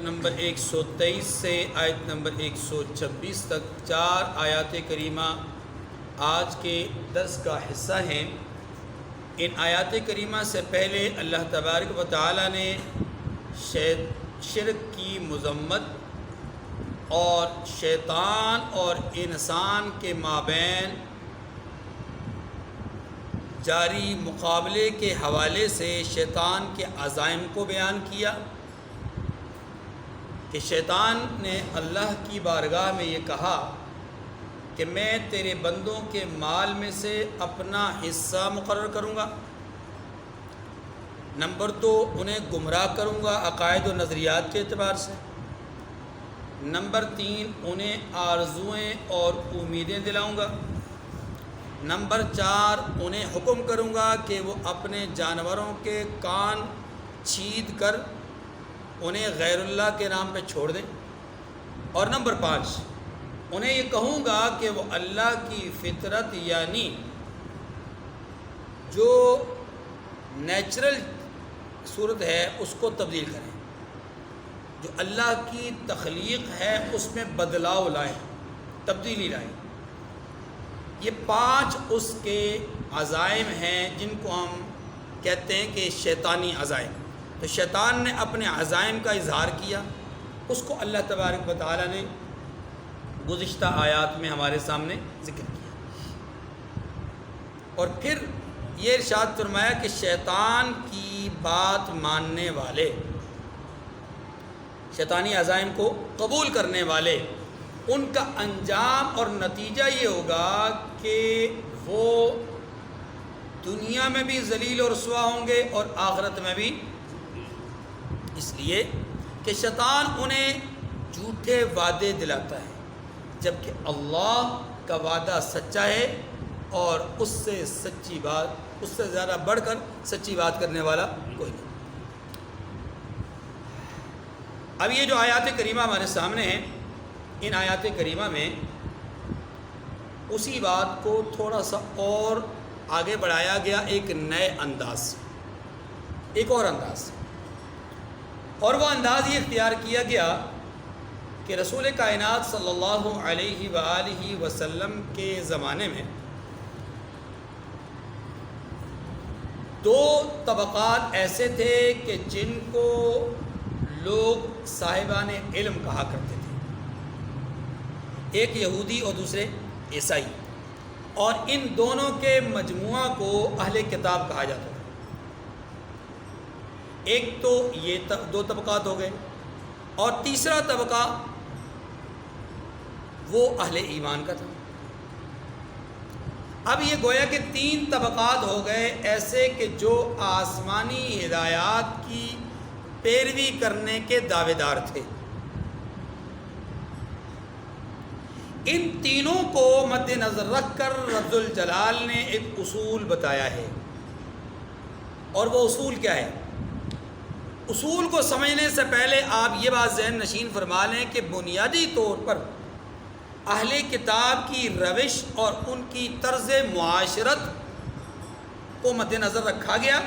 Number 123 سے آیت number 126 تک 4 آیات کریمہ آج کے درس کا حصہ ہیں۔ ان آیات کریمہ سے پہلے اللہ تبارک و تعالی نے شرک کی مذمت اور شیطان اور انسان کے مابین جاری مقابلے کے حوالے سے شیطان کے عزائم کو بیان کیا کہ شیطان نے اللہ کی بارگاہ میں یہ کہا کہ میں تیرے بندوں کے مال میں سے اپنا حصہ مقرر کروں گا۔ نمبر 2، انہیں گمراہ کروں گا عقائد و نظریات کے اعتبار سے۔ نمبر 3، انہیں آرزوئیں اور امیدیں دلاؤں گا۔ نمبر 4، انہیں حکم کروں گا کہ وہ اپنے جانوروں کے کان چھید کر انہیں غیر اللہ کے نام پہ چھوڑ دیں۔ اور نمبر 5، انہیں یہ کہوں گا کہ وہ اللہ کی فطرت یعنی جو نیچرل صورت ہے اس کو تبدیل کریں، جو اللہ کی تخلیق ہے اس میں بدلاؤ لائیں، تبدیلی لائیں۔ یہ 5 اس کے عزائم ہیں جن کو ہم کہتے ہیں کہ شیطانی عزائم۔ تو شیطان نے اپنے عزائم کا اظہار کیا، اس کو اللہ تبارک و تعالی نے گزشتہ آیات میں ہمارے سامنے ذکر کیا، اور پھر یہ ارشاد فرمایا کہ شیطان کی بات ماننے والے، شیطانی عزائم کو قبول کرنے والے، ان کا انجام اور نتیجہ یہ ہوگا کہ وہ دنیا میں بھی ذلیل و رسوا ہوں گے اور آخرت میں بھی، اس لیے کہ شیطان انہیں جھوٹے وعدے دلاتا ہے جبکہ اللہ کا وعدہ سچا ہے، اور اس سے سچی بات، اس سے زیادہ بڑھ کر سچی بات کرنے والا کوئی نہیں۔ اب یہ جو آیات کریمہ ہمارے سامنے ہیں، ان آیات کریمہ میں اسی بات کو تھوڑا سا اور آگے بڑھایا گیا ایک نئے انداز سے، ایک اور انداز سے، اور وہ انداز یہ اختیار کیا گیا کہ رسول کائنات صلی اللہ علیہ وآلہ وسلم کے زمانے میں 2 طبقات ایسے تھے کہ جن کو لوگ صاحبان علم کہا کرتے تھے، ایک یہودی اور دوسرے عیسائی، اور ان دونوں کے مجموعہ کو اہل کتاب کہا جاتا تھا۔ ایک تو یہ 2 طبقات ہو گئے، اور تیسرا طبقہ وہ اہل ایمان کا تھا۔ اب یہ گویا کہ 3 طبقات ہو گئے ایسے کہ جو آسمانی ہدایات کی پیروی کرنے کے دعوے دار تھے۔ ان تینوں کو مد نظر رکھ کر رب الجلال نے ایک اصول بتایا ہے، اور وہ اصول کیا ہے؟ اصول کو سمجھنے سے پہلے آپ یہ بات ذہن نشین فرما لیں کہ بنیادی طور پر اہل کتاب کی روش اور ان کی طرز معاشرت کو مد نظر رکھا گیا،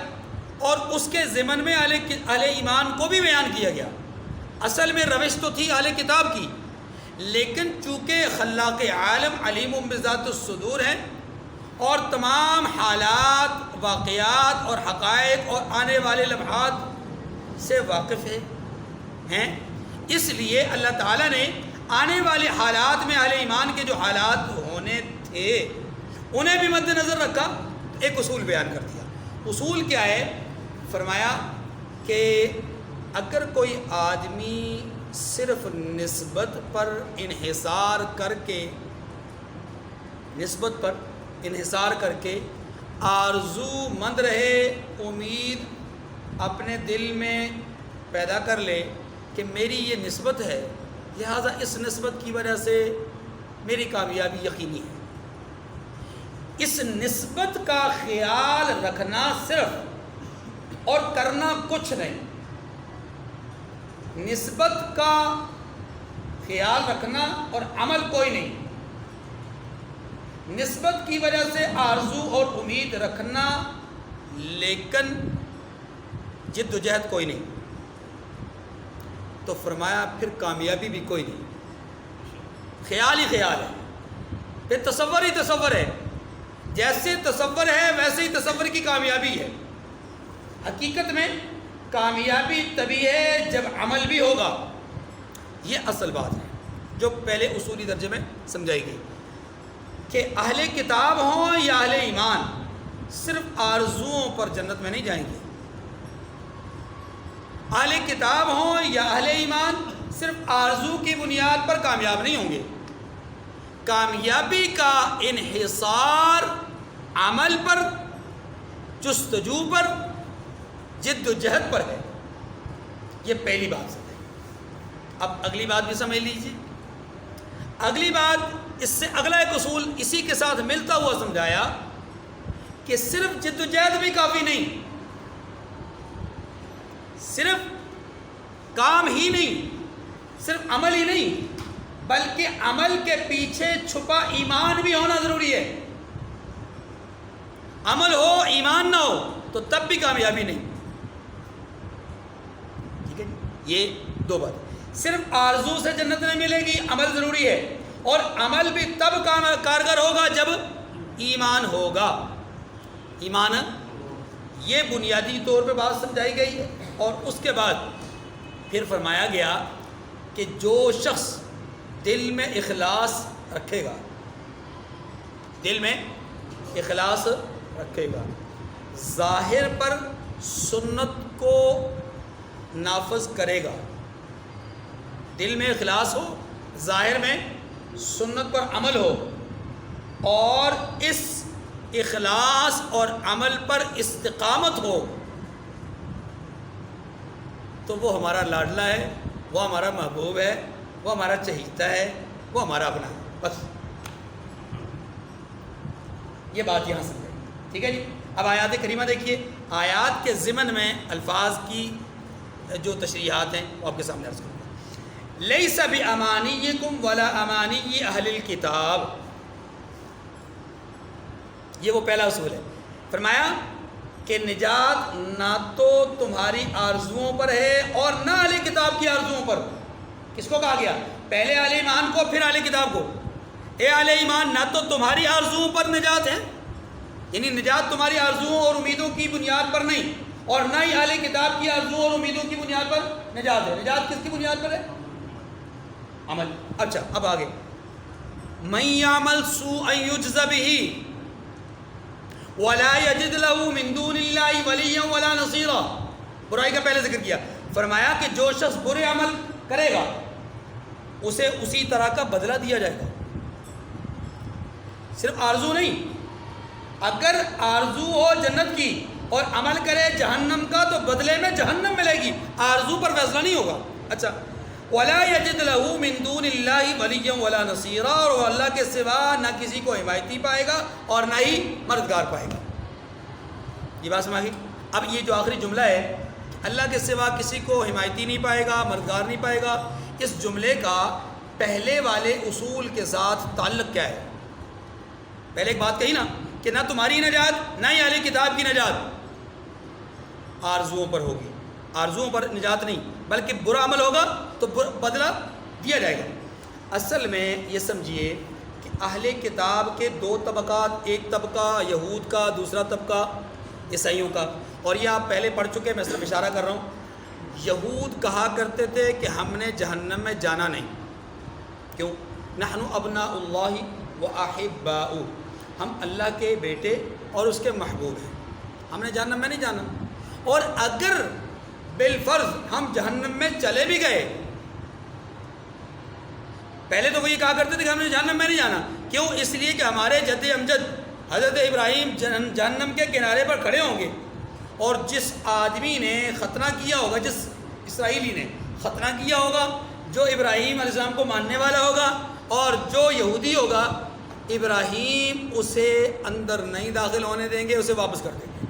اور اس کے ضمن میں اہل ایمان کو بھی بیان کیا گیا۔ اصل میں روش تو تھی اہل کتاب کی، لیکن چونکہ خلاق عالم علیم بذات الصدور ہیں اور تمام حالات، واقعات اور حقائق اور آنے والے لمحات سے واقف ہیں، اس لیے اللہ تعالیٰ نے آنے والے حالات میں اہل ایمان کے جو حالات ہونے تھے انہیں بھی مد نظر رکھا، ایک اصول بیان کر دیا۔ اصول کیا ہے؟ فرمایا کہ اگر کوئی آدمی صرف نسبت پر انحصار کر کے آرزو مند رہے، امید اپنے دل میں پیدا کر لے کہ میری یہ نسبت ہے، لہذا اس نسبت کی وجہ سے میری کامیابی یقینی ہے، اس نسبت کا خیال رکھنا صرف اور کرنا کچھ نہیں، نسبت کا خیال رکھنا اور عمل کوئی نہیں، نسبت کی وجہ سے آرزو اور امید رکھنا لیکن جد و جہد کوئی نہیں۔ تو فرمایا پھر کامیابی بھی کوئی نہیں، خیال ہی خیال ہے، پھر تصور ہی تصور ہے، جیسے تصور ہے ویسے ہی تصور کی کامیابی ہے۔ حقیقت میں کامیابی تبھی ہے جب عمل بھی ہوگا۔ یہ اصل بات ہے جو پہلے اصولی درجے میں سمجھائی گئی کہ اہل کتاب ہوں یا اہل ایمان صرف آرزوؤں پر جنت میں نہیں جائیں گے، اہل کتاب ہوں یا اہل ایمان صرف آرزو کی بنیاد پر کامیاب نہیں ہوں گے۔ کامیابی کا انحصار عمل پر، جستجو پر، جد و جہد پر ہے۔ یہ پہلی بات سمجھیں۔ اب اگلی بات بھی سمجھ لیجیے۔ اگلی بات، اس سے اگلا ایک اصول اسی کے ساتھ ملتا ہوا سمجھایا کہ صرف جد و جہد بھی کافی نہیں، صرف کام ہی نہیں، صرف عمل ہی نہیں، بلکہ عمل کے پیچھے چھپا ایمان بھی ہونا ضروری ہے۔ عمل ہو ایمان نہ ہو تو تب بھی کامیابی نہیں۔ ٹھیک ہے، یہ دو بات۔ صرف آرزو سے جنت نہیں ملے گی، عمل ضروری ہے، اور عمل بھی تب کارگر ہوگا جب ایمان ہوگا۔ ایمان، یہ بنیادی طور پہ بات سمجھائی گئی ہے۔ اور اس کے بعد پھر فرمایا گیا کہ جو شخص دل میں اخلاص رکھے گا، دل میں اخلاص رکھے گا، ظاہر پر سنت کو نافذ کرے گا، دل میں اخلاص ہو، ظاہر میں سنت پر عمل ہو، اور اس اخلاص اور عمل پر استقامت ہو، تو وہ ہمارا لاڈلا ہے، وہ ہمارا محبوب ہے، وہ ہمارا چہیتا ہے، وہ ہمارا اپنا ہے۔ بس یہ بات یہاں سمجھیں۔ ٹھیک ہے جی۔ اب آیات کریمہ دیکھیے، آیات کے ضمن میں الفاظ کی جو تشریحات ہیں وہ آپ کے سامنے عرض کروں گا۔ لیس بامانیکم ولا امانی اہل الکتاب، یہ وہ پہلا اصول ہے۔ فرمایا کہ نجات نہ تو تمہاری آرزوؤں پر ہے اور نہ اہل کتاب کی آرزوؤں پر۔ کس کو کہا گیا؟ پہلے اہل ایمان کو، پھر اہل کتاب کو۔ اے اہل ایمان، نہ تو تمہاری آرزوؤں پر نجات ہے، یعنی نجات تمہاری آرزوؤں اور امیدوں کی بنیاد پر نہیں، اور نہ ہی اہل کتاب کی آرزوؤں اور امیدوں کی بنیاد پر نجات ہے۔ نجات کس کی بنیاد پر ہے؟ عمل۔ اچھا، اب آگے، من یعمل سوءا یجز بہ ولا یجد له من دون اللہ ولیا ولا نصیرا۔ برائی کا پہلے ذکر کیا، فرمایا کہ جو شخص برے عمل کرے گا اسے اسی طرح کا بدلہ دیا جائے گا۔ صرف آرزو نہیں، اگر آرزو ہو جنت کی اور عمل کرے جہنم کا تو بدلے میں جہنم ملے گی، آرزو پر فیصلہ نہیں ہوگا۔ اچھا، ولا یجد له من دون اللہ ولیا ولا نصیرا، اور وہ اللہ کے سوا نہ کسی کو حمایتی پائے گا اور نہ ہی مددگار پائے گا۔ یہ بات سمجھ گئی؟ اب یہ جو آخری جملہ ہے، اللہ کے سوا کسی کو حمایتی نہیں پائے گا، مددگار نہیں پائے گا، اس جملے کا پہلے والے اصول کے ساتھ تعلق کیا ہے؟ پہلے ایک بات کہی نا کہ نہ تمہاری نجات نہ ہی اہل کتاب کی نجات آرزوؤں پر ہوگی، آرزوؤں پر نجات نہیں، بلکہ برا عمل ہوگا تو بدلہ دیا جائے گا۔ اصل میں یہ سمجھیے کہ اہل کتاب کے دو طبقات، ایک طبقہ یہود کا، دوسرا طبقہ عیسائیوں کا، اور یہ آپ پہلے پڑھ چکے، میں صرف اشارہ کر رہا ہوں۔ یہود کہا کرتے تھے کہ ہم نے جہنم میں جانا نہیں، کیوں؟ نحن ابناء اللہ و احباؤہ، ہم اللہ کے بیٹے اور اس کے محبوب ہیں، ہم نے جہنم میں نہیں جانا۔ اور اگر بالفرض ہم جہنم میں چلے بھی گئے، پہلے تو وہ یہ کہا کرتے تھے کہ ہم نے جہنم میں نہیں جانا، کیوں؟ اس لیے کہ ہمارے جد امجد حضرت ابراہیم جہنم کے کنارے پر کھڑے ہوں گے، اور جس آدمی نے ختنہ کیا ہوگا، جس اسرائیلی نے ختنہ کیا ہوگا، جو ابراہیم علیہ السلام کو ماننے والا ہوگا اور جو یہودی ہوگا، ابراہیم اسے اندر نہیں داخل ہونے دیں گے، اسے واپس کر دیں گے۔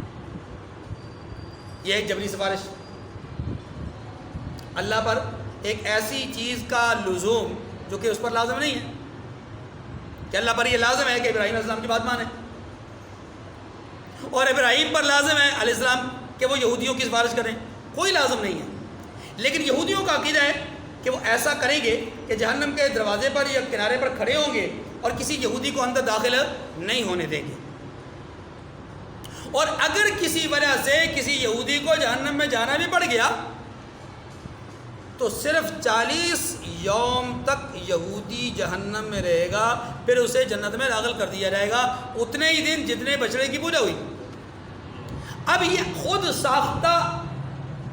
یہ ایک جبری سفارش، اللہ پر ایک ایسی چیز کا لزوم جو کہ اس پر لازم نہیں ہے، کہ اللہ پر یہ لازم ہے کہ ابراہیم علیہ السلام کی بات مانے، اور ابراہیم پر لازم ہے علیہ السلام کہ وہ یہودیوں کی سفارش کریں، کوئی لازم نہیں ہے۔ لیکن یہودیوں کا عقیدہ ہے کہ وہ ایسا کریں گے کہ جہنم کے دروازے پر یا کنارے پر کھڑے ہوں گے اور کسی یہودی کو اندر داخل نہیں ہونے دیں گے، اور اگر کسی وجہ سے کسی یہودی کو جہنم میں جانا بھی پڑ گیا تو صرف 40 یوم تک یہودی جہنم میں رہے گا، پھر اسے جنت میں داخل کر دیا جائے گا، اتنے ہی دن جتنے بچڑے کی پوجا ہوئی۔ اب یہ خود ساختہ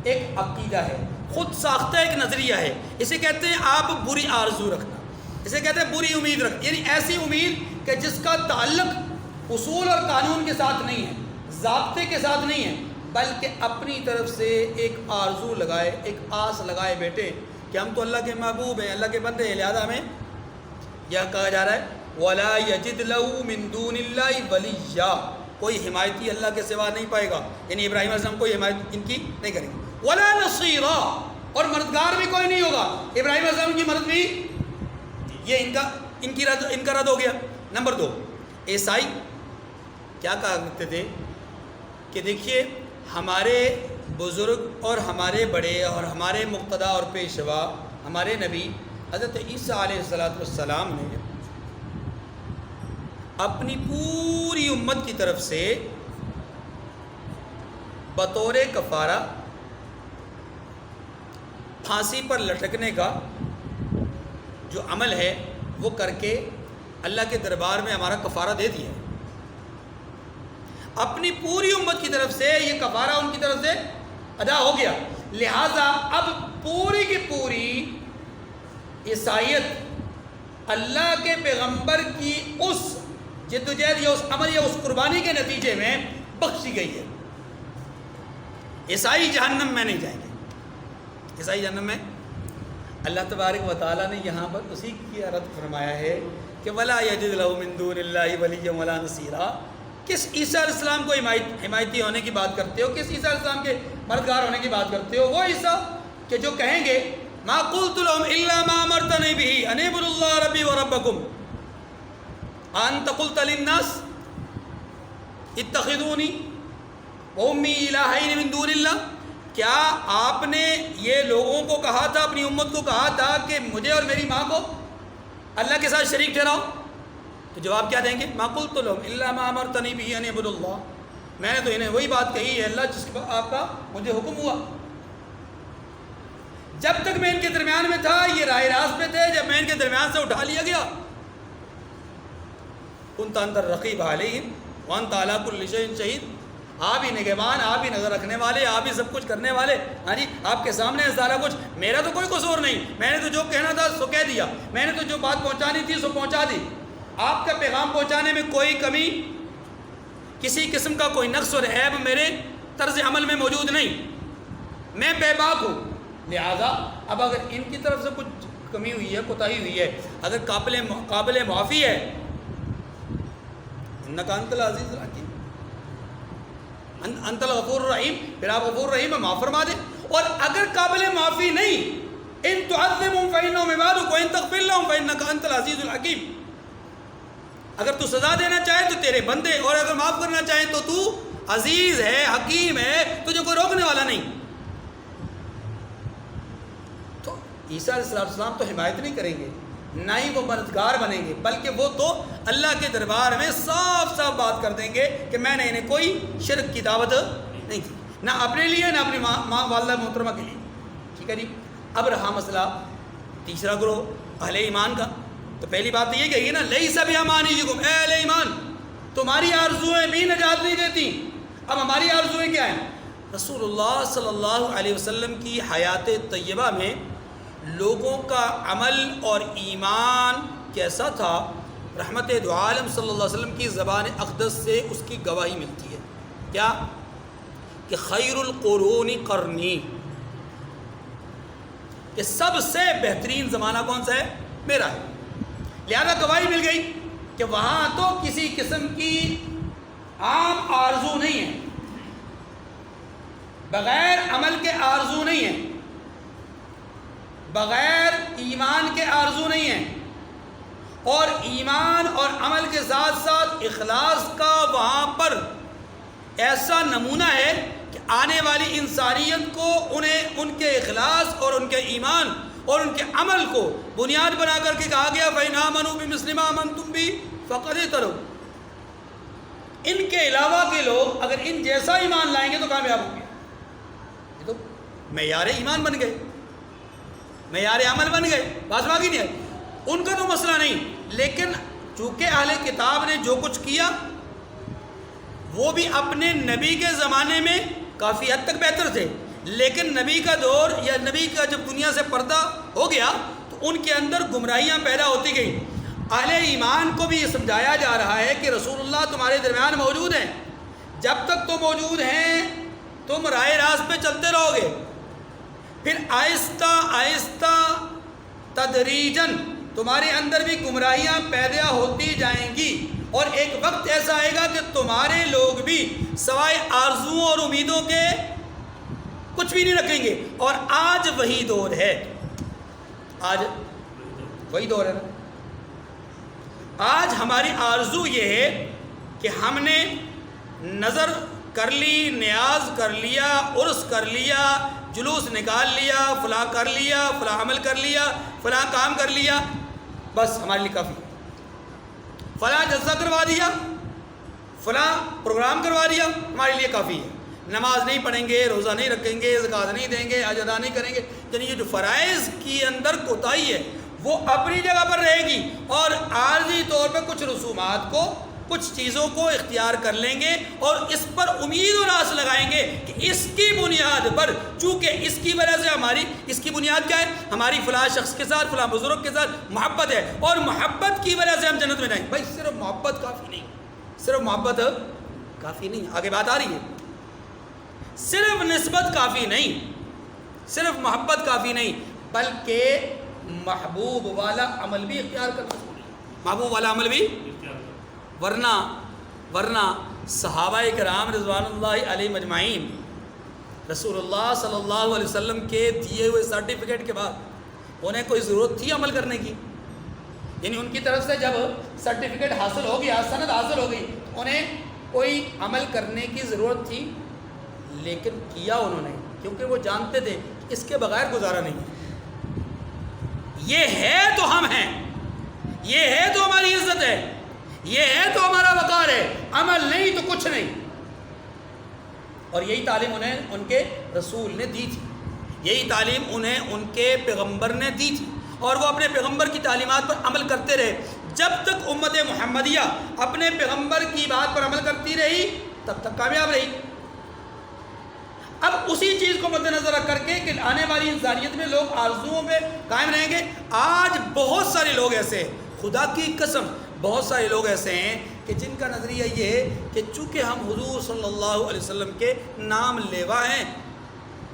ایک عقیدہ ہے، خود ساختہ ایک نظریہ ہے، اسے کہتے ہیں آپ بری آرزو رکھنا، اسے کہتے ہیں بری امید رکھنا، یعنی ایسی امید کہ جس کا تعلق اصول اور قانون کے ساتھ نہیں ہے، ضابطے کے ساتھ نہیں ہے، بلکہ اپنی طرف سے ایک آرزو لگائے، ایک آس لگائے بیٹے کہ ہم تو اللہ کے محبوب ہیں، اللہ کے بندے ہیں، لہذا ہمیں یہ کہا جا رہا ہے وَلَا يَجِدْ لَهُ مِن دُونِ اللَّهِ وَلِيًّا، کوئی حمایتی اللہ کے سوا نہیں پائے گا، یعنی ابراہیم علیہ السلام کوئی حمایت ان کی نہیں کریں گے، وَلَا نَصِيرًا، اور مددگار بھی کوئی نہیں ہوگا، ابراہیم علیہ السلام کی مدد بھی یہ ان کا رد ہو گیا۔ نمبر 2، عیسائی کیا کہا کرتے تھے کہ دیکھیے ہمارے بزرگ اور ہمارے بڑے اور ہمارے مقتدی اور پیشوا ہمارے نبی حضرت عیسیٰ علیہ السلام نے اپنی پوری امت کی طرف سے بطور کفارہ پھانسی پر لٹکنے کا جو عمل ہے وہ کر کے اللہ کے دربار میں ہمارا کفارہ دے دیا، اپنی پوری امت کی طرف سے یہ کفارہ ان کی طرف سے ادا ہو گیا، لہٰذا اب پوری کی پوری عیسائیت اللہ کے پیغمبر کی اس جدوجہد یا اس عمل یا اس قربانی کے نتیجے میں بخشی گئی ہے۔ عیسائی جہنم میں نہیں جائیں گے، عیسائی جہنم میں اللہ تبارک و تعالیٰ نے یہاں پر اسی کی رد فرمایا ہے کہ وَلَا يَجِدْ لَهُ مِن دُونِ اللَّهِ وَلِيًّا وَلَا نَصِيرًا۔ کس عیسیٰ علیہ السلام کو حمایتی ہونے کی بات کرتے ہو، کس عیسیٰ علیہ السلام کے مددگار ہونے کی بات کرتے ہو؟ وہ عیسیٰ کہ جو کہیں گے مَا قُلْتُ لَهُمْ إِلَّا مَا أَمَرْتَنِي بِهِ أَنِ اعْبُدُوا اللَّهَ رَبِّي وَرَبَّكُمْ أَنْتَ قُلْتَ لِلنَّاسِ اتَّخِذُونِي وَأُمِّي إِلَٰهَيْنِ مِن دُونِ اللَّهِ، کیا آپ نے یہ لوگوں کو کہا تھا، اپنی امت کو کہا تھا کہ مجھے اور میری ماں کو اللہ کے ساتھ شریک ٹھہراؤ؟ تو جواب کیا دیں گے؟ مَا قُلْتُ لَهُمْ إِلَّا مَا أَمَرْتَنِي بِهِ أَنِ اعْبُدُوا اللَّهَ، میں نے تو انہیں وہی بات کہی ہے اللہ جس کا آپ کا مجھے حکم ہوا۔ جب تک میں ان کے درمیان میں تھا یہ راہ راست پہ تھے، جب میں ان کے درمیان سے اٹھا لیا گیا كُنْتَ أَنْتَ الرَّقِيبُ عَلَيْهِمْ وَأَنْتَ عَلَىٰ كُلِّ شَيْءٍ شَهِيدٌ، آپ ہی نگہبان، آپ ہی نظر رکھنے والے، آپ ہی سب کچھ کرنے والے، ہاں جی آپ کے سامنے ہے سارا کچھ، میرا تو کوئی قصور نہیں، میں نے تو جو کہنا تھا سو کہہ دیا، میں نے تو جو بات پہنچانی تھی سو پہنچا دی، آپ کا پیغام پہنچانے میں کوئی کمی، کسی قسم کا کوئی نقص اور عیب میرے طرز عمل میں موجود نہیں، میں بے باک ہوں۔ لہذا اب اگر ان کی طرف سے کچھ کمی ہوئی ہے، کوتاہی ہوئی ہے، اگر قابل معافی ہے، انک انت العزیز الحکیم، انت الغفور الرحیم، پھر آپ غفور رحیم میں معاف فرما دیں، اور اگر قابل معافی نہیں، ان تعذبهم فانهم عبادک وان تغفر لهم فانک انت العزیز الحکیم، اگر تو سزا دینا چاہے تو تیرے بندے، اور اگر معاف کرنا چاہے تو تو عزیز ہے، حکیم ہے، تجھے کوئی روکنے والا نہیں۔ تو عیسیٰ علیہ السلام تو حمایت نہیں کریں گے، نہ ہی وہ مددگار بنیں گے، بلکہ وہ تو اللہ کے دربار میں صاف صاف بات کر دیں گے کہ میں نے انہیں کوئی شرک کی دعوت نہیں دی، نہ اپنے لیے نہ اپنی ماں والدہ محترمہ کے لیے۔ ٹھیک ہے جی، اب رہا مسئلہ تیسرا گروہ اہل ایمان کا، تو پہلی بات تو یہ کہی نا لیس بامانیکم، اے اہل ایمان تمہاری آرزویں بھی نجات نہیں دیتی۔ اب ہماری آرزویں کیا ہیں؟ رسول اللہ صلی اللہ علیہ وسلم کی حیات طیبہ میں لوگوں کا عمل اور ایمان کیسا تھا، رحمت دو عالم صلی اللہ علیہ وسلم کی زبان اقدس سے اس کی گواہی ملتی ہے۔ کیا کہ خیر القرون قرنی، کہ سب سے بہترین زمانہ کون سا ہے؟ میرا ہے۔ لہذا گواہی مل گئی کہ وہاں تو کسی قسم کی عام آرزو نہیں ہے، بغیر عمل کے آرزو نہیں ہے، بغیر ایمان کے آرزو نہیں ہے، اور ایمان اور عمل کے ساتھ ساتھ اخلاص کا وہاں پر ایسا نمونہ ہے کہ آنے والی انسانیت کو انہیں ان کے اخلاص اور ان کے ایمان اور ان کے عمل کو بنیاد بنا کر کے کہا گیا فَإِنْ آمَنُوا بِمِثْلِ مَا آمَنْتُمْ بِهِ فَقَدِ اهْتَدَوْا. ان کے علاوہ کے لوگ اگر ان جیسا ایمان لائیں گے تو کامیاب ہوں گے. یہ تو معیار ایمان بن گئے، معیار عمل بن گئے، بات باقی نہیں ہے. ان کا تو مسئلہ نہیں، لیکن چونکہ اہل کتاب نے جو کچھ کیا وہ بھی اپنے نبی کے زمانے میں کافی حد تک بہتر تھے، لیکن نبی کا دور یا نبی کا جب دنیا سے پردہ ہو گیا تو ان کے اندر گمراہیاں پیدا ہوتی گئیں. اہل ایمان کو بھی یہ سمجھایا جا رہا ہے کہ رسول اللہ تمہارے درمیان موجود ہیں، جب تک تو موجود ہیں تم راہ راست پہ چلتے رہو گے، پھر آہستہ آہستہ تدریجاً تمہارے اندر بھی گمراہیاں پیدا ہوتی جائیں گی، اور ایک وقت ایسا آئے گا کہ تمہارے لوگ بھی سوائے آرزوؤں اور امیدوں کے کچھ بھی نہیں رکھیں گے. اور آج وہی دور ہے، آج وہی دور ہے نا. آج ہماری آرزو یہ ہے کہ ہم نے نظر کر لی، نیاز کر لیا، عرس کر لیا، جلوس نکال لیا، فلاں کر لیا، فلاں عمل کر لیا، فلاں کام کر لیا، بس ہمارے لیے کافی. فلاں جلسہ کروا دیا، فلاں پروگرام کروا دیا، ہمارے لیے کافی ہے. نماز نہیں پڑھیں گے، روزہ نہیں رکھیں گے، زکوٰۃ نہیں دیں گے، حج ادا نہیں کریں گے. یعنی یہ جو فرائض کی اندر کوتاہی ہے وہ اپنی جگہ پر رہے گی، اور عارضی طور پہ کچھ رسومات کو، کچھ چیزوں کو اختیار کر لیں گے اور اس پر امید و آس لگائیں گے کہ اس کی بنیاد پر، چونکہ اس کی وجہ سے ہماری، اس کی بنیاد کیا ہے؟ ہماری فلاں شخص کے ساتھ، فلاں بزرگ کے ساتھ محبت ہے، اور محبت کی وجہ سے ہم جنت میں جائیں. بھائی صرف محبت کافی نہیں، صرف محبت کافی نہیں. آگے بات آ رہی ہے. صرف نسبت کافی نہیں، صرف محبت کافی نہیں، بلکہ محبوب والا عمل بھی اختیار کرنا ضروری ہے. محبوب والا عمل بھی، ورنہ صحابہ کرام رضوان اللہ علیہ مجمعین رسول اللہ صلی اللہ علیہ وسلم کے دیے ہوئے سرٹیفکیٹ کے بعد انہیں کوئی ضرورت تھی عمل کرنے کی؟ یعنی ان کی طرف سے جب سرٹیفکیٹ حاصل ہو گیا، سند حاصل ہو گئی، انہیں کوئی عمل کرنے کی ضرورت تھی؟ لیکن کیا انہوں نے، کیونکہ وہ جانتے تھے کہ اس کے بغیر گزارا نہیں ہے. یہ ہے تو ہم ہیں، یہ ہے تو ہماری عزت ہے، یہ ہے تو ہمارا وقار ہے. عمل نہیں تو کچھ نہیں. اور یہی تعلیم انہیں ان کے رسول نے دی تھی، یہی تعلیم انہیں ان کے پیغمبر نے دی تھی، اور وہ اپنے پیغمبر کی تعلیمات پر عمل کرتے رہے. جب تک امت محمدیہ اپنے پیغمبر کی بات پر عمل کرتی رہی تب تک کامیاب رہی. اب اسی چیز کو مد نظر رکھ کر کے کہ آنے والی انسانیت میں لوگ آرزوؤں پہ قائم رہیں گے. آج بہت سارے لوگ ایسے ہیں، خدا کی قسم بہت سارے لوگ ایسے ہیں کہ جن کا نظریہ یہ ہے کہ چونکہ ہم حضور صلی اللہ علیہ وسلم کے نام لیوا ہیں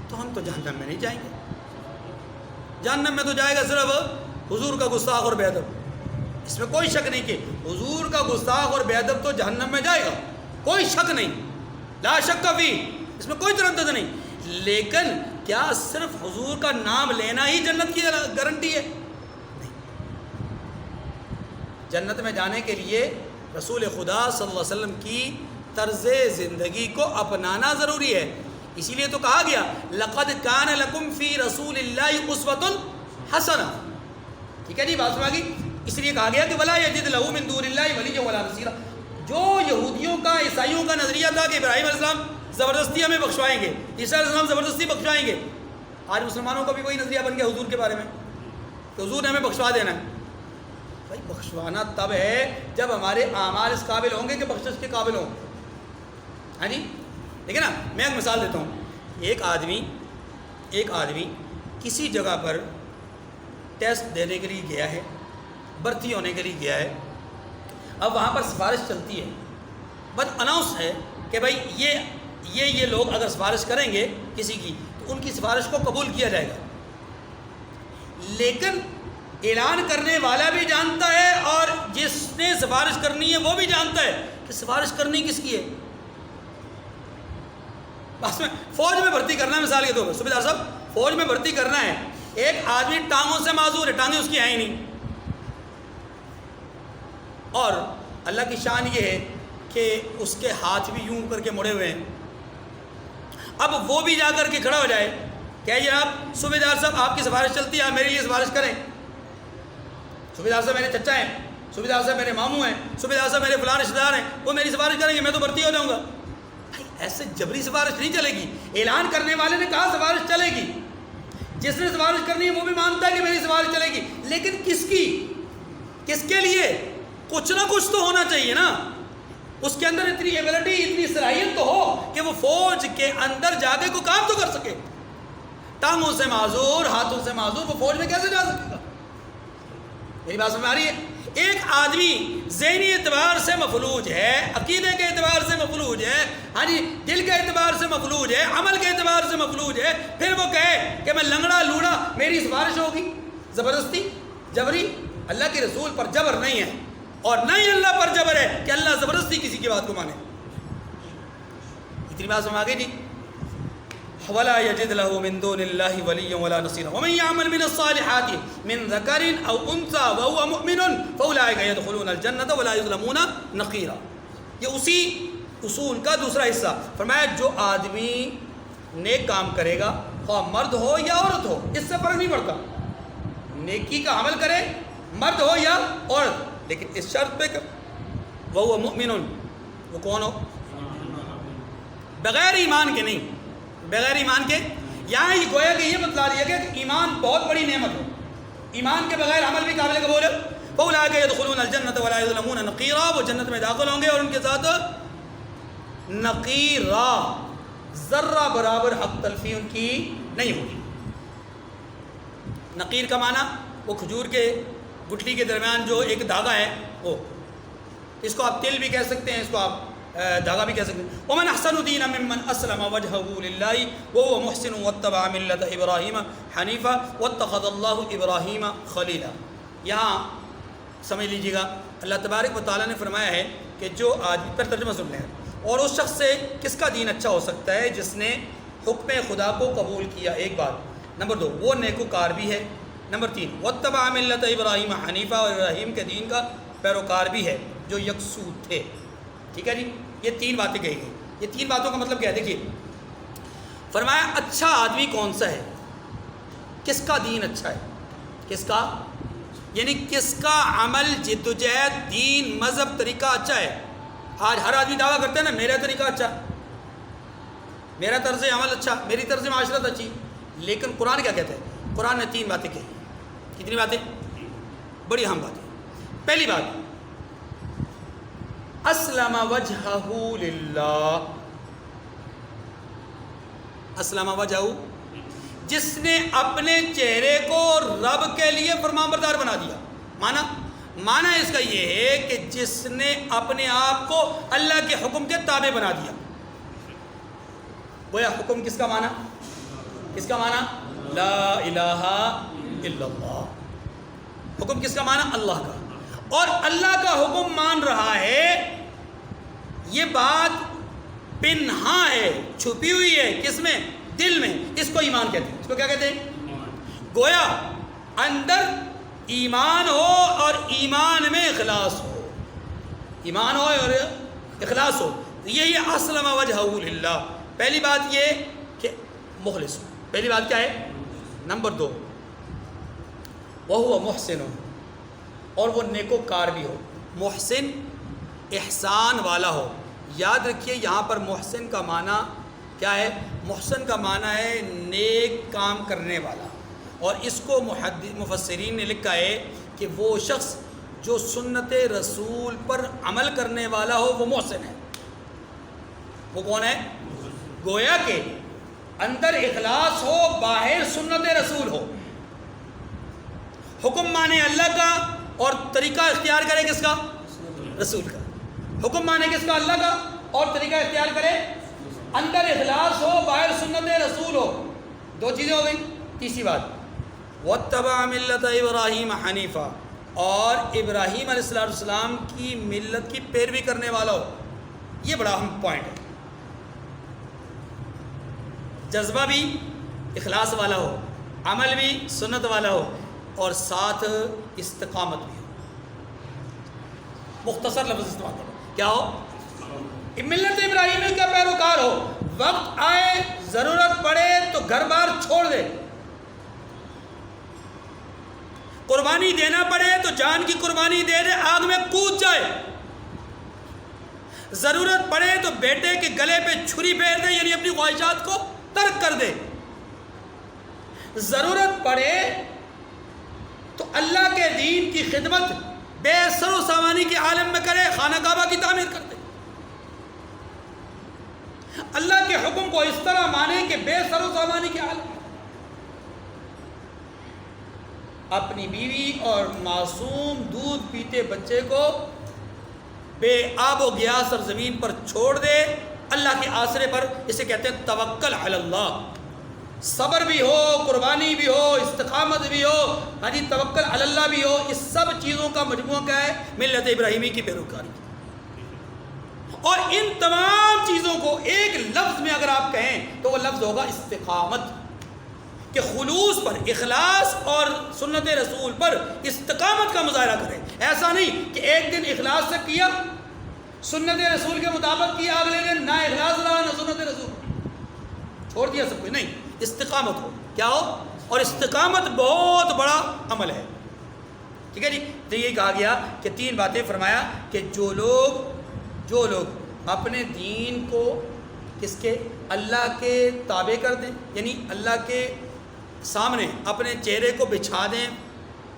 تو ہم تو جہنم میں نہیں جائیں گے. جہنم میں تو جائے گا صرف حضور کا گستاخ اور بے ادب. اس میں کوئی شک نہیں کہ حضور کا گستاخ اور بے ادب تو جہنم میں جائے گا، کوئی شک نہیں، لا شک فی، اس میں کوئی تردد نہیں. لیکن کیا صرف حضور کا نام لینا ہی جنت کی گارنٹی ہے؟ نہیں. جنت میں جانے کے لیے رسول خدا صلی اللہ علیہ وسلم کی طرز زندگی کو اپنانا ضروری ہے. اسی لیے تو کہا گیا لقد کان لکم فی رسول اللہ اسوۃ حسنہ. ٹھیک ہے جی، بات سنا گی. اس لیے کہا گیا کہ ولا یجد لہ من دون اللہ ولیہ ولا نصیرا. جو یہودیوں کا، عیسائیوں کا نظریہ تھا کہ ابراہیم علیہ السلام زبردستی ہمیں بخشوائیں گے، عیسیٰ علیہ السلام زبردستی بخشوائیں گے، آج مسلمانوں کا بھی وہی نظریہ بن گیا حضور کے بارے میں کہ حضور نے ہمیں بخشوا دینا ہے. بھائی بخشوانا تب ہے جب ہمارے اعمال اس قابل ہوں گے کہ بخشش کے قابل ہوں. ہاں جی، دیکھیں نا، میں ایک مثال دیتا ہوں. ایک آدمی کسی جگہ پر ٹیسٹ دینے کے لیے گیا ہے، بھرتی ہونے کے لیے گیا ہے. اب وہاں پر سفارش چلتی ہے، بس اناؤنس ہے کہ بھائی یہ لوگ اگر سفارش کریں گے کسی کی تو ان کی سفارش کو قبول کیا جائے گا. لیکن اعلان کرنے والا بھی جانتا ہے اور جس نے سفارش کرنی ہے وہ بھی جانتا ہے کہ سفارش کرنی کس کی ہے. بس میں فوج میں بھرتی کرنا ہے، مثال کے طور پر صوبیدار صاحب فوج میں بھرتی کرنا ہے. ایک آدمی ٹانگوں سے معذور ہے، ٹانگیں اس کی ہیں ہی نہیں، اور اللہ کی شان یہ ہے کہ اس کے ہاتھ بھی یوں کر کے مڑے ہوئے ہیں. اب وہ بھی جا کر کے کھڑا ہو جائے کہ جناب صوبے دار صاحب آپ کی سفارش چلتی ہے، آپ میرے لیے سفارش کریں، صوبے دار صاحب میرے چچا ہیں، صوبے دار صاحب میرے ماموں ہیں، صوبے دار صاحب میرے فلاں رشتہ دار ہیں، وہ میری سفارش کریں گے، میں تو بھرتی ہو جاؤں گا۔ ایسے جبری سفارش نہیں چلے گی۔ اعلان کرنے والے نے کہا سفارش چلے گی، جس نے سفارش کرنی ہے وہ بھی مانتا ہے کہ میری سفارش چلے گی، لیکن کس کی، کس کے لیے؟ کچھ نہ کچھ تو ہونا چاہیے نا، اس کے اندر اتنی ایبلٹی، اتنی صلاحیت تو ہو کہ وہ فوج کے اندر جا کے کوئی کام تو کر سکے۔ ٹانگوں سے معذور، ہاتھوں سے معذور، وہ فوج میں کیسے جا سکے گا؟ میری بات سمجھ آ رہی ہے؟ ایک آدمی ذہنی اعتبار سے مفلوج ہے، عقیدے کے اعتبار سے مفلوج ہے، ہاں جی، دل کے اعتبار سے مفلوج ہے، عمل کے اعتبار سے مفلوج ہے، پھر وہ کہے کہ میں لنگڑا لوڑا میری سفارش ہوگی؟ زبردستی، جبری؟ اللہ کے رسول پر جبر نہیں ہے، اور نہ ہی اللہ پر جبر ہے کہ اللہ زبردستی کسی کی بات کو مانے۔ اتنی بات سمجھ آ گئی جی؟ وَلَا يَجِدْ لَهُ مِن دُونِ اللَّهِ وَلِيًّا وَلَا نَصِيرًا وَمَن يَعْمَلْ مِنَ الصَّالِحَاتِ مِن ذَكَرٍ أَوْ أُنثَىٰ وَهُوَ مُؤْمِنٌ فَأُولَٰئِكَ يَدْخُلُونَ الْجَنَّةَ وَلَا يُظْلَمُونَ نَقِيرًا۔ یہ اسی اصول کا دوسرا حصہ فرمایا، جو آدمی نیک کام کرے گا، خواہ مرد ہو یا عورت ہو، اس سے فرق نہیں پڑتا، نیکی کا عمل کرے مرد ہو یا عورت، لیکن اس شرط پہ کہ وَهُوَ مُؤْمِنٌ، وہ کون ہو؟ بغیر ایمان کے نہیں، بغیر ایمان کے۔ یہاں یہ گویا کہ یہ بتلا دیا گیا کہ ایمان بہت بڑی نعمت ہے، ایمان کے بغیر عمل بھی قابل قبول ہے۔ فَأُولَٰئِكَ يَدْخُلُونَ الْجَنَّةَ وَلَا يُظْلَمُونَ نَقِيرًا، وہ جنت میں داخل ہوں گے اور ان کے ساتھ نقیرا، ذرہ برابر حق تلفی ان کی نہیں ہوگی۔ نقیر کا معنی وہ کھجور کے گٹھلی کے درمیان جو ایک دھاگا ہے، وہ، اس کو آپ تل بھی کہہ سکتے ہیں، اس کو آپ دھاگا بھی کہہ سکتے ہیں۔ وَمَنْ أَحْسَنُ دِينًا مِمَّنْ أَسْلَمَ وَجْهَهُ لِلَّهِ وَهُوَ مُحْسِنٌ وَاتَّبَعَ مِلَّةَ إِبْرَاهِيمَ حَنِيفًا وَاتَّخَذَ اللَّهُ إِبْرَاهِيمَ خَلِيلًا۔ یہاں سمجھ لیجیے گا، اللہ تبارک و تعالیٰ نے فرمایا ہے کہ جو آدمی، پر ترجمہ سن لیں، اور اس شخص سے کس کا دین اچھا ہو سکتا ہے جس نے حکم خدا کو قبول کیا، ایک بات۔ نمبر 2، وہ نیکوکار بھی ہے۔ نمبر 3، وَاتَّبَعَ مِلَّةَ إِبْرَاهِيمَ حَنِيفًا، اور ابراہیم کے دین کا پیروکار بھی ہے جو یکسو تھے۔ ٹھیک ہے جی، یہ 3 باتیں کہی گئی۔ یہ 3 باتوں کا مطلب کیا ہے؟ دیکھیے، فرمایا اچھا آدمی کون سا ہے، کس کا دین اچھا ہے، کس کا، یعنی کس کا عمل، جدوجہد، دین، مذہب، طریقہ اچھا ہے۔ آج ہر آدمی دعویٰ کرتے ہیں نا، میرا طریقہ اچھا، میرا طرز عمل اچھا، میری طرز معاشرت اچھی، لیکن قرآن کیا کہتا ہے؟ قرآن نے 3 باتیں کہی۔ کتنی باتیں؟ بڑی اہم باتیں۔ پہلی بات، اسلم وجہہ للہ، اسلم وجہہ، جس نے اپنے چہرے کو رب کے لیے فرمانبردار بنا دیا۔ معنی اس کا یہ ہے کہ جس نے اپنے آپ کو اللہ کے حکم کے تابع بنا دیا۔ گویا حکم کس کا معنی؟ کس کا معنی؟ لا الہ الا اللہ۔ حکم کس کا معنی؟ اللہ کا۔ اور اللہ کا حکم مان رہا ہے، یہ بات پنہا ہے، چھپی ہوئی ہے، کس میں؟ دل میں۔ اس کو ایمان کہتے ہیں۔ اس کو کیا کہتے ہیں؟ گویا اندر ایمان ہو اور ایمان میں اخلاص ہو، ایمان ہو اور اخلاص ہو، یہی اسلم وجہہ للہ۔ پہلی بات یہ کہ مخلص ہو۔ پہلی بات کیا ہے؟ نمبر 2، وَهُوَ مُحْسِنٌ، اور وہ نیکوکار بھی ہو۔ محسن احسان والا ہو۔ یاد رکھیے یہاں پر محسن کا معنی کیا ہے؟ محسن کا معنی ہے نیک کام کرنے والا، اور اس کو مفسرین نے لکھا ہے کہ وہ شخص جو سنت رسول پر عمل کرنے والا ہو وہ محسن ہے۔ وہ کون ہے؟ گویا کہ اندر اخلاص ہو، باہر سنت رسول ہو، حکم مانے اللہ کا اور طریقہ اختیار کرے کس کا؟ رسول کا۔ حکم مانے کس کا؟ اللہ کا، اور طریقہ اختیار کرے، اندر اخلاص ہو، باہر سنت رسول ہو۔ 2 چیزیں ہو گئی۔ تیسری بات، وَاتَّبَعَ مِلَّةَ إِبْرَاهِيمَ حَنِيفًا، اور ابراہیم علیہ السلام کی ملت کی پیروی کرنے والا ہو۔ یہ بڑا اہم پوائنٹ ہے۔ جذبہ بھی اخلاص والا ہو، عمل بھی سنت والا ہو، اور ساتھ استقامت بھی ہو۔ مختصر لفظ استعمال کرو، کیا ہو؟ ملت ابراہیم کا پیروکار ہو، وقت آئے ضرورت پڑے تو گھر بار چھوڑ دے، قربانی دینا پڑے تو جان کی قربانی دے دے، آگ میں کود جائے، ضرورت پڑے تو بیٹے کے گلے پہ چھری پھیر دے، یعنی اپنی خواہشات کو ترک کر دے، ضرورت پڑے تو اللہ کے دین کی خدمت بے سر و سامانی کے عالم میں کرے، خانہ کعبہ کی تعمیر کر دے، اللہ کے حکم کو اس طرح مانے کہ بے سر و سامانی کے عالم میں اپنی بیوی اور معصوم دودھ پیتے بچے کو بے آب و گیا سرزمین پر چھوڑ دے، اللہ کے آسرے پر۔ اسے کہتے ہیں توکل علی اللہ، صبر بھی ہو، قربانی بھی ہو، استقامت بھی ہو، ہاں جی توکل علی اللہ بھی ہو، اس سب چیزوں کا مجموعہ کیا ہے؟ ملت ابراہیمی کی پیروکاری۔ اور ان تمام چیزوں کو ایک لفظ میں اگر آپ کہیں تو وہ لفظ ہوگا استقامت، کہ خلوص پر، اخلاص اور سنت رسول پر استقامت کا مظاہرہ کرے۔ ایسا نہیں کہ ایک دن اخلاص سے کیا، سنت رسول کے مطابق کیا، اگلے دن نہ اخلاص رہا نہ سنت رسول، چھوڑ دیا سب کچھ، نہیں، استقامت ہو، کیا ہو؟ اور استقامت بہت بڑا عمل ہے، ٹھیک ہے جی۔ تو یہ کہا گیا کہ تین باتیں فرمایا کہ جو لوگ اپنے دین کو کس کے؟ اللہ کے تابع کر دیں، یعنی اللہ کے سامنے اپنے چہرے کو بچھا دیں،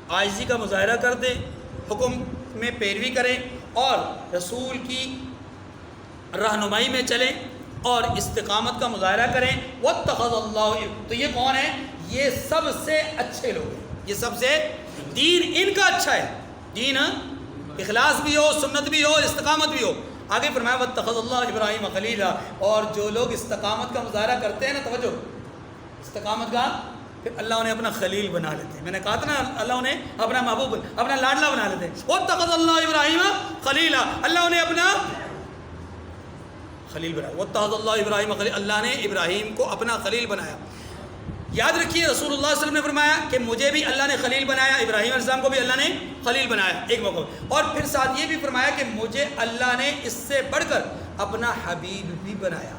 عاجزی کا مظاہرہ کر دیں، حکم میں پیروی کریں اور رسول کی رہنمائی میں چلیں اور استقامت کا مظاہرہ کریں، واتخذ اللہ، تو یہ کون ہے؟ یہ سب سے اچھے لوگ ہیں، یہ سب سے دین ان کا اچھا ہے، دین اخلاص بھی ہو، سنت بھی ہو، استقامت بھی ہو۔ آگے فرمایا واتخذ اللہ ابراہیم خلیلا، اور جو لوگ استقامت کا مظاہرہ کرتے ہیں نا، توجہ، استقامت کا، پھر اللہ انہیں اپنا خلیل بنا لیتے ہیں۔ میں نے کہا تھا نا، اللہ انہیں اپنا محبوب، اپنا لاڈلا بنا لیتے ہیں۔ واتخذ اللہ ابراہیم خلیلا، اللہ انہیں اپنا خلیل بنایا۔ واتخذ اللہ ابراہیم خلیل، اللہ نے ابراہیم کو اپنا خلیل بنایا۔ یاد رکھیے رسول اللہ صلی اللہ علیہ وسلم نے فرمایا کہ مجھے بھی اللہ نے خلیل بنایا، ابراہیم علیہ السلام کو بھی اللہ نے خلیل بنایا ایک موقع، اور پھر ساتھ یہ بھی فرمایا کہ مجھے اللہ نے اس سے بڑھ کر اپنا حبیب بھی بنایا،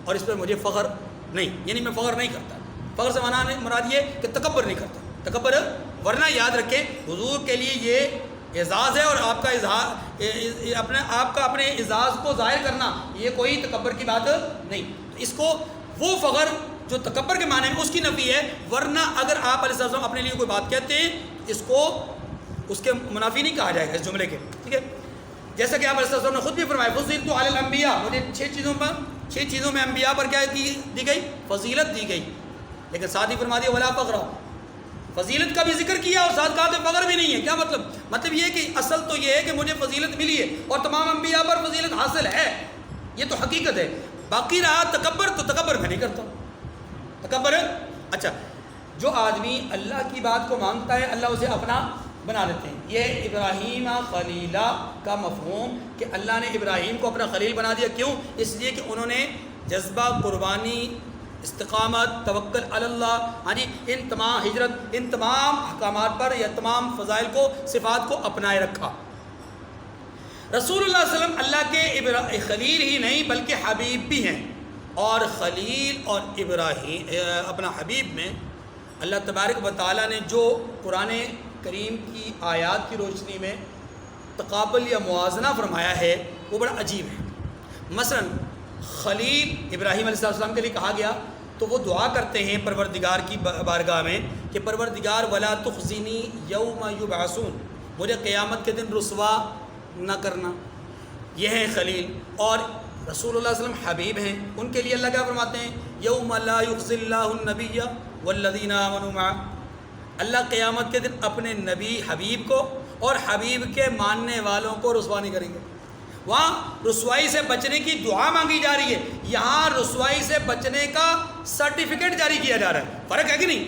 اور اس پر مجھے فخر نہیں، یعنی میں فخر نہیں کرتا۔ فخر سے مراد یہ کہ تکبر نہیں کرتا، تکبر، ورنہ یاد رکھیں حضور کے لیے یہ اعزاز ہے، اور آپ کا اظہار آپ کا اپنے اعزاز کو ظاہر کرنا یہ کوئی تکبر کی بات نہیں۔ اس کو وہ فخر جو تکبر کے معنی میں اس کی نفی ہے، ورنہ اگر آپ علیہ السلام اپنے لیے کوئی بات کہتے ہیں اس کو اس کے منافی نہیں کہا جائے گا اس جملے کے، ٹھیک ہے۔ جیسا کہ آپ علیہ السلام نے خود بھی فرمایا فضیلت علی الانبیاء، مجھے 6 چیزوں میں انبیاء پر کیا دی گئی؟ فضیلت دی گئی، لیکن ساتھ ہی فرما دیا ولا فخر، فضیلت کا بھی ذکر کیا اور ساتھ کہا کہ فخر بھی نہیں ہے۔ کیا مطلب یہ کہ اصل تو یہ ہے کہ مجھے فضیلت ملی ہے اور تمام انبیاء پر فضیلت حاصل ہے، یہ تو حقیقت ہے۔ باقی رہا تکبر، تو تکبر میں نہیں کرتا تکبر۔ اچھا، جو آدمی اللہ کی بات کو مانگتا ہے اللہ اسے اپنا بنا لیتے ہیں۔ یہ ابراہیم خلیلہ کا مفہوم کہ اللہ نے ابراہیم کو اپنا خلیل بنا دیا، کیوں؟ اس لیے کہ انہوں نے جذبہ قربانی، استقامت، توکل علی اللہ، ہاں جی، ان تمام ہجرت، ان تمام احکامات پر یا تمام فضائل کو، صفات کو اپنائے رکھا۔ رسول اللہ صلی اللہ علیہ وسلم اللہ کے خلیل ہی نہیں بلکہ حبیب بھی ہیں، اور خلیل اور ابراہیم اپنا حبیب میں اللہ تبارک و تعالیٰ نے جو قرآن کریم کی آیات کی روشنی میں تقابل یا موازنہ فرمایا ہے وہ بڑا عجیب ہے۔ مثلا خلیل ابراہیم علیہ السلام کے لیے کہا گیا تو وہ دعا کرتے ہیں پروردگار کی بارگاہ میں کہ پروردگار ولا تخزنی یوم یبعثون، مجھے قیامت کے دن رسوا نہ کرنا، یہ ہیں خلیل۔ اور رسول اللہ صلی اللہ علیہ وسلم حبیب ہیں، ان کے لیے اللہ کیا فرماتے ہیں؟ یوم لا یخزی اللہ النبی والذین آمنوا معہ، اللہ قیامت کے دن اپنے نبی حبیب کو اور حبیب کے ماننے والوں کو رسوا نہیں کریں گے۔ وہاں رسوائی سے بچنے کی دعا مانگی جا رہی ہے، یہاں رسوائی سے بچنے کا سرٹیفکیٹ جاری کیا جا رہا ہے، فرق ہے کہ نہیں؟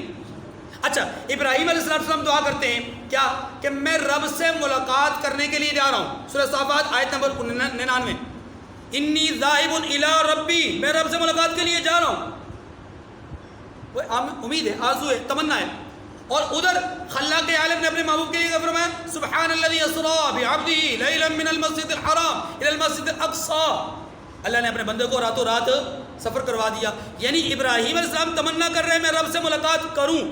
اچھا، ابراہیم علیہ السلام دعا کرتے ہیں کیا؟ کہ میں رب سے ملاقات کرنے کے لیے جا رہا ہوں، سورہ صافات آیت نمبر 99، انی ذاہب الی ربی، میں رب سے ملاقات کے لیے جا رہا ہوں، وہ امید ہے، آرزو ہے، تمنا ہے۔ اور ادھر خلاق عالم نے اپنے محبوب کے لیے فرمایا سبحان الذی اسری بعبدہ لیلا من المسجد الحرام الی المسجد الاقصی، اللہ نے اپنے بندے کو راتوں رات سفر کروا دیا. یعنی ابراہیم علیہ السلام تمنا کر رہے ہیں میں رب سے ملاقات کروں.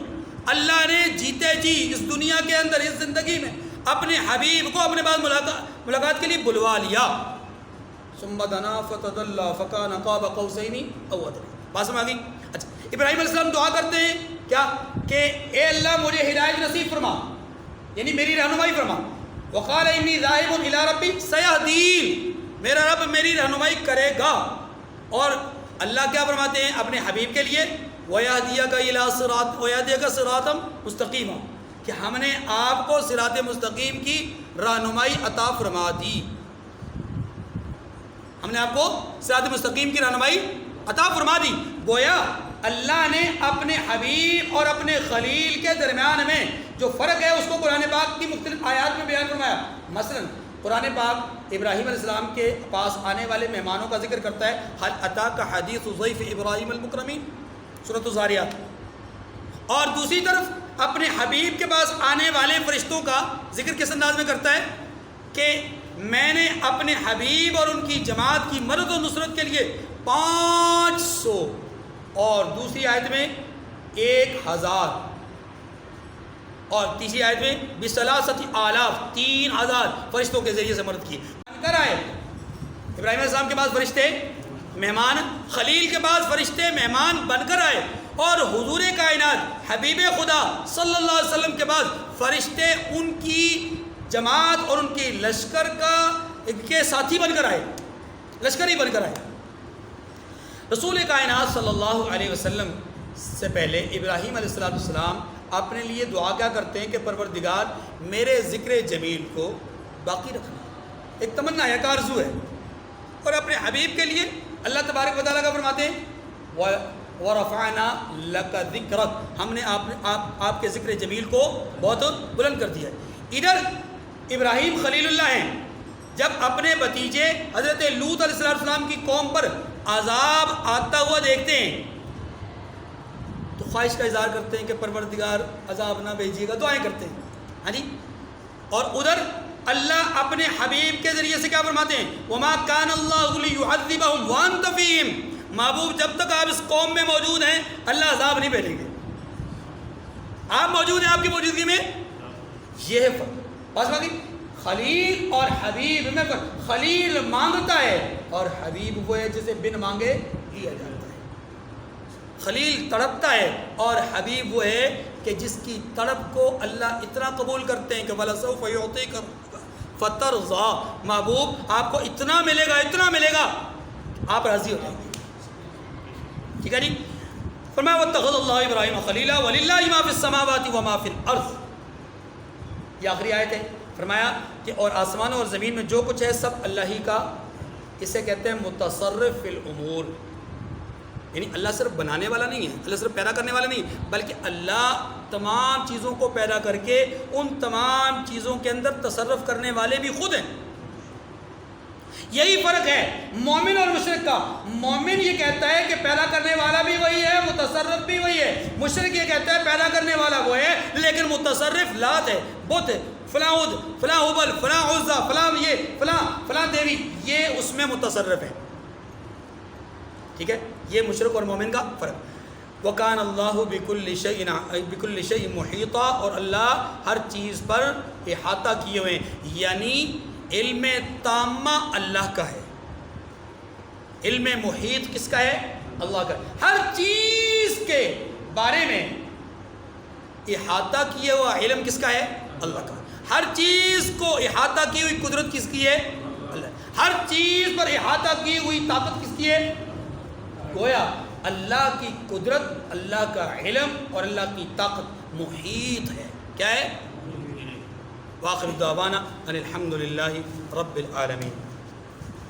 اللہ نے جیتے جی اس دنیا کے اندر اس زندگی میں اپنے حبیب کو اپنے بعد ملاقات کے لیے بلوا لیا. ثم دنا فتدلى فكان قاب قوسين او ادنى. بات سمجھ آ گئی؟ اچھا ابراہیم علیہ السلام دعا کرتے ہیں کیا کہ اے اللہ مجھے ہدایت نصیب فرما، یعنی میری رہنمائی فرما. وقال انی ذاہب الی ربی سیہدین، میرا رب میری رہنمائی کرے گا. اور اللہ کیا فرماتے ہیں اپنے حبیب کے لیے وَيَهْدِيَكَ إِلَىٰ صِرَاطٍ وَيَهْدِيَكَ صِرَاطًا مُسْتَقِيمًا، کہ ہم نے آپ کو صراط مستقیم کی رہنمائی عطا فرما دی. ہم نے آپ کو صراط مستقیم کی رہنمائی عطا فرما دی. گویا اللہ نے اپنے حبیب اور اپنے خلیل کے درمیان میں جو فرق ہے اس کو قرآن پاک کی مختلف آیات میں بیان فرمایا. مثلا قرآن پاک ابراہیم علیہ السلام کے پاس آنے والے مہمانوں کا ذکر کرتا ہے. حل اتاک حدیث ضیف ابراہیم المکرمین، سورۃ الذاریات. اور دوسری طرف اپنے حبیب کے پاس آنے والے فرشتوں کا ذکر کس انداز میں کرتا ہے کہ میں نے اپنے حبیب اور ان کی جماعت کی مدد و نصرت کے لیے 500 اور دوسری آیت میں 1000 اور تیسری آیت میں ب3,000 3,000 فرشتوں کے ذریعے سے مدد کی. کر آئے ابراہیم علیہ السلام کے پاس فرشتے مہمان، خلیل کے پاس فرشتے مہمان بن کر آئے، اور حضور کائنات حبیب خدا صلی اللہ علیہ وسلم کے پاس فرشتے ان کی جماعت اور ان کی لشکر کے ساتھی بن کر آئے، لشکری بن کر آئے. رسول کائنات صلی اللہ علیہ وسلم سے پہلے ابراہیم علیہ السلام اپنے لیے دعا کیا کرتے ہیں کہ پروردگار میرے ذکر جمیل کو باقی رکھنا. ایک تمنا ہے، ایک آرزو ہے. اور اپنے حبیب کے لیے اللہ تبارک و تعالیٰ کا فرماتے ہیں وَرَفَعْنَا لَكَ ذِكْرَكَ، ہم نے آپ کے ذکر جمیل کو بہت بلند کر دیا. ادھر ابراہیم خلیل اللہ ہیں، جب اپنے بھتیجے حضرت لوط علیہ السلام کی قوم پر عذاب آتا ہوا دیکھتے ہیں تو خواہش کا اظہار کرتے ہیں کہ پروردگار عذاب نہ بھیجیے گا، دعائیں کرتے ہیں. ہاں جی. اور ادھر اللہ اپنے حبیب کے ذریعے سے کیا فرماتے ہیں وَمَا كَانَ اللَّهُ لِيُعَذِّبَهُمْ وَأَنْتَ فِيهِمْ، محبوب جب تک آپ اس قوم میں موجود ہیں اللہ عذاب نہیں بھیجیں گے. آپ موجود ہیں، آپ کی موجودگی میں یہ ہے فرق. بس باقی خلیل اور حبیب میں فرق. خلیل مانگتا ہے اور حبیب وہ ہے جسے بن مانگے لیا جاتا ہے. خلیل تڑپتا ہے اور حبیب وہ ہے کہ جس کی تڑپ کو اللہ اتنا قبول کرتے ہیں کہ وَلَسَوْفَ يُعْطِيكَ فَتَرْضَىٰ، محبوب آپ کو اتنا ملے گا، اتنا ملے گا، آپ راضی ہو جائیں گے. ٹھیک ہے جی. فرمایا وَاتَّخَذَ اللَّهُ إِبْرَاهِيمَ خَلِيلًا وَلِلَّهِ مَا فِي السَّمَاوَاتِ وَمَا فِي الْأَرْضِ. یہ آخری آیت ہے. فرمایا کہ اور آسمانوں اور زمین میں جو کچھ ہے سب اللہ ہی کا. اسے کہتے ہیں متصرف فی الامور، یعنی اللہ صرف بنانے والا نہیں ہے، اللہ صرف پیدا کرنے والا نہیں، بلکہ اللہ تمام چیزوں کو پیدا کر کے ان تمام چیزوں کے اندر تصرف کرنے والے بھی خود ہیں. یہی فرق ہے مومن اور مشرک کا. مومن یہ کہتا ہے کہ پیدا کرنے والا بھی وہی ہے، متصرف بھی وہی ہے. مشرک یہ کہتا ہے پیدا کرنے والا وہ ہے لیکن متصرف لات ہے، بت ہے، فلاں عد، فلاں حبل، فلاں عزا، فلاں یہ، فلاں دیوی، یہ اس میں متصرف ہے. ٹھیک ہے. یہ مشرک اور مومن کا فرق. وَكَانَ اللَّهُ بِكُلِّ شَيْءٍ مُحِيطًا، اور اللہ ہر چیز پر احاطہ کیے ہوئے ہیں. یعنی علم تامہ اللہ کا ہے، علم محیط کس کا ہے؟ اللہ کا. ہر چیز کے بارے میں احاطہ کیا ہوا علم کس کا ہے؟ اللہ کا. ہر چیز کو احاطہ کی ہوئی قدرت کس کی ہے؟ اللہ. ہر چیز پر احاطہ کی ہوئی طاقت کس کی ہے؟ گویا اللہ کی قدرت، اللہ کا علم اور اللہ کی طاقت محیط ہے. کیا ہے؟ وآخر دعوانا ان الحمد للہ رب العالمین.